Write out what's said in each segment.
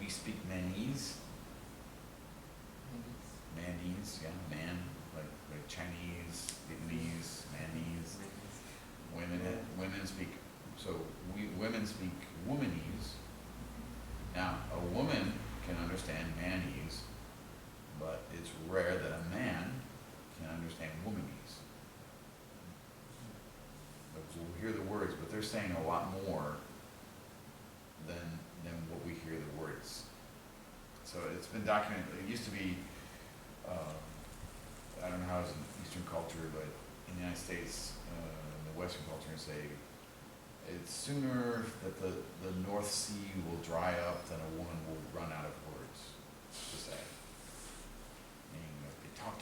we speak Manese. Manese, yeah, man, like Chinese, Vietnamese, Manese. Women speak, so women speak Womanese. Now, a woman can understand Manese, but it's rare that a man can understand Womanese. We'll hear the words, but they're saying a lot more than what we hear the words. So it's been documented. It used to be, I don't know how it's in Eastern culture, but in the United States, in the Western culture, say it's sooner that the North Sea will dry up than a woman will run out of words to say. Meaning that they talk.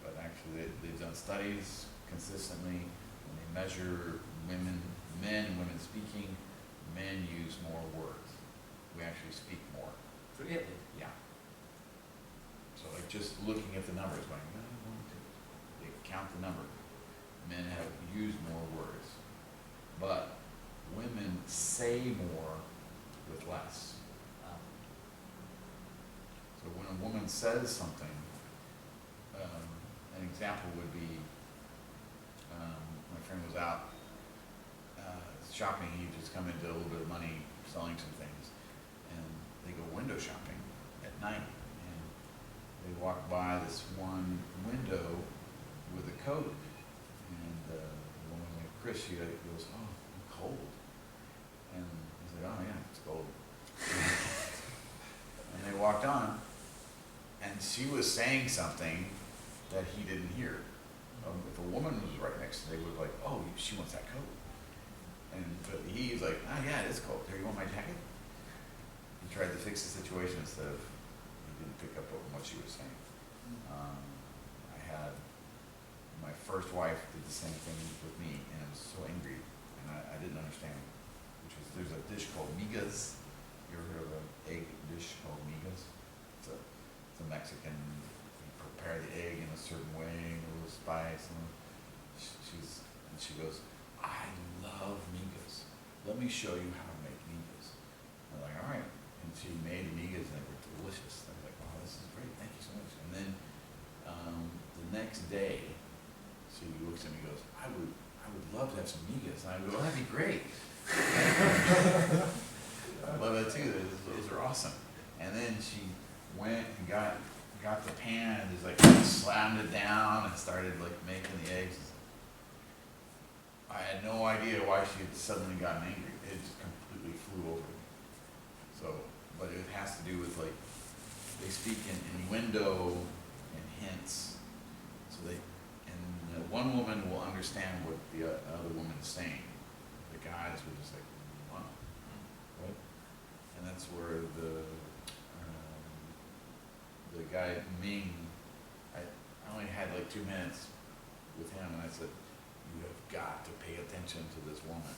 But actually they've done studies consistently. When they measure men and women speaking, men use more words. We actually speak more. Really? Yeah. So like just looking at the numbers, going, they count the number. Men have used more words, but women say more with less. So when a woman says something, an example would be, my friend was out shopping. He just come into a little bit of money selling some things, and they go window shopping at night, and they walk by this one window with a coat, and the woman like Chris, she goes, "Oh, I'm cold," and he's like, "Oh yeah, it's cold." And they walked on, and she was saying something that he didn't hear. If a woman was right next to them, they would be like, "Oh, she wants that coat." And but he's like, "Ah, yeah, it is cold. Here, you want my jacket?" He tried to fix the situation instead of, he didn't pick up on what she was saying. I had, my first wife did the same thing with me, and I was so angry, and I didn't understand, which was, there's a dish called migas. You ever heard of an egg dish called migas? It's a Mexican, you prepare the egg in a certain way, a little spice, and she goes, "I love migas. Let me show you how to make migas." I'm like, "All right." And she made migas, and they were delicious. I was like, "Wow, this is great. Thank you so much." And then the next day, she looks at me and goes, I would love to have some migas." And I go, "Oh, that'd be great." I love it too. Those are awesome. And then she went and got the pan and just like slammed it down and started like making the eggs. I had no idea why she had suddenly gotten angry. It just completely flew over me. So, but it has to do with like, they speak in innuendo and hints. So one woman will understand what the other woman is saying. The guys were just like, "Wow, what?" And that's where the guy Ming, I only had like 2 minutes with him, and I said, "You have got to pay attention to this woman.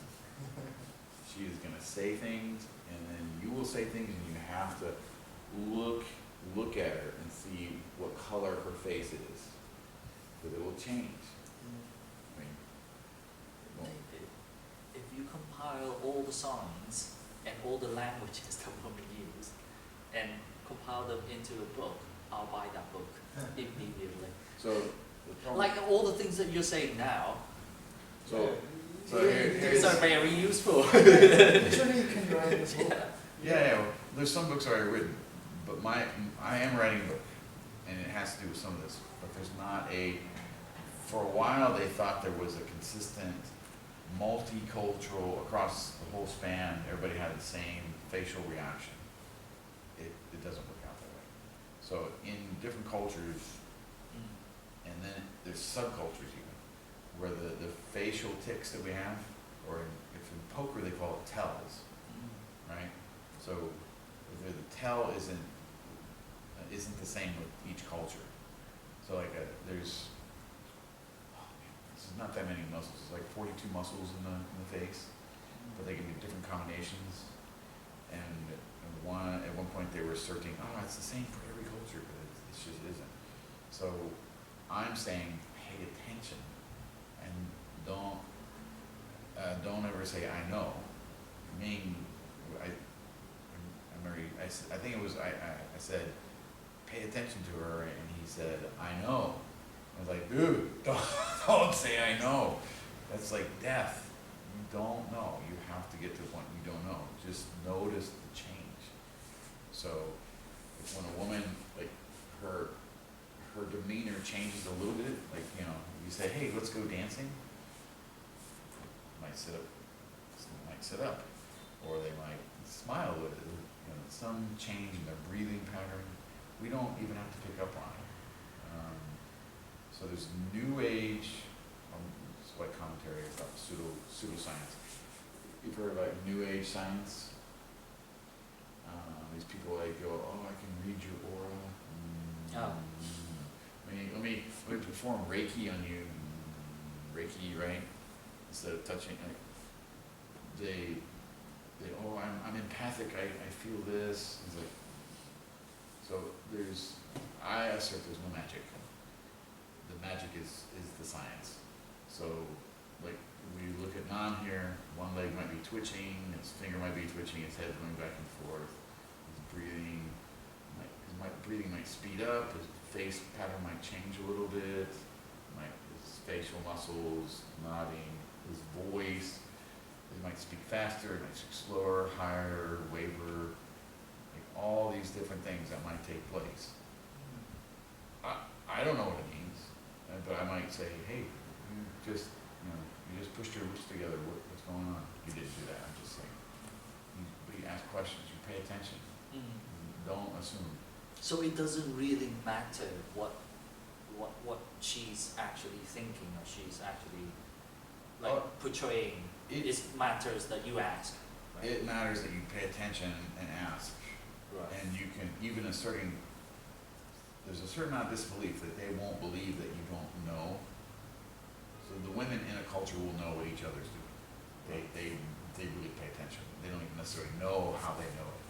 She is going to say things, and then you will say things, and you have to look at her and see what color her face is, because it will change." I mean, it won't. If you compile all the songs and all the languages that women use and compile them into a book, I'll buy that book immediately. So the problem, Like all the things that you're saying now, so these are very useful. Actually, you can write this book. yeah. Well, there's some books already written, but I am writing a book, and it has to do with some of this. But there's not for a while they thought there was a consistent, multicultural, across the whole span, everybody had the same facial reaction. It doesn't work out that way. So in different cultures, and then there's subcultures even, where the facial tics that we have, or if in poker they call it tells, right? So the tell isn't the same with each culture. So like there's not that many muscles. It's like 42 muscles in the face, but they can be different combinations. And at one point they were asserting, "Oh, it's the same for every culture," but it just isn't. So I'm saying, pay attention, and don't ever say "I know." I I think it was, I said, pay attention to her, and he said, I know. I was like, dude, don't say I know. That's like death. You don't know. You have to get to the point you don't know. Just notice the change. So, if when a woman, like, her demeanor changes a little bit, like, you know, you say, hey, let's go dancing, might sit up, or they might smile with it, you know, some change in their breathing pattern, we don't even have to pick up on it. So there's New Age, it's what commentary about pseudoscience. You've heard about New Age science? These people, they go, oh, I can read your aura. Oh. Let me perform Reiki on you. Reiki, right? Instead of touching, they oh, I'm empathic. I feel this. It's like, so I assert there's no magic. The magic is the science. So, like, we look at Nan here. One leg might be twitching. His finger might be twitching. His head going back and forth. His breathing. His breathing might speed up. His face pattern might change a little bit. His facial muscles nodding. His voice. He might speak faster. He might speak slower, higher, waver. Like all these different things that might take place. I don't know what it means, but I might say, hey, you just pushed your lips together. What's going on? You didn't do that. I'm just saying. But you ask questions. You pay attention. Don't assume. So it doesn't really matter what she's actually thinking or she's actually portraying. It matters that you ask. Right? It matters that you pay attention and ask. Right. And you can even there's a certain amount of disbelief that they won't believe that you don't know. So the women in a culture will know what each other's doing. They really pay attention. They don't even necessarily know how they know it.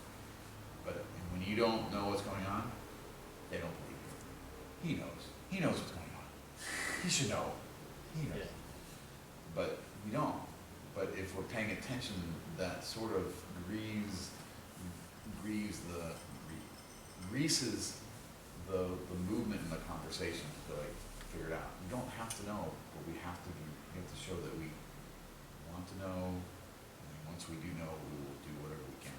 But when you don't know what's going on, they don't believe you. He knows. He knows what's going on. He should know. He knows. Yeah. But we don't. But if we're paying attention, that sort of greases the movement in the conversation to like figure it out. We don't have to know, but we have to show that we want to know, and once we do know, we will do whatever we can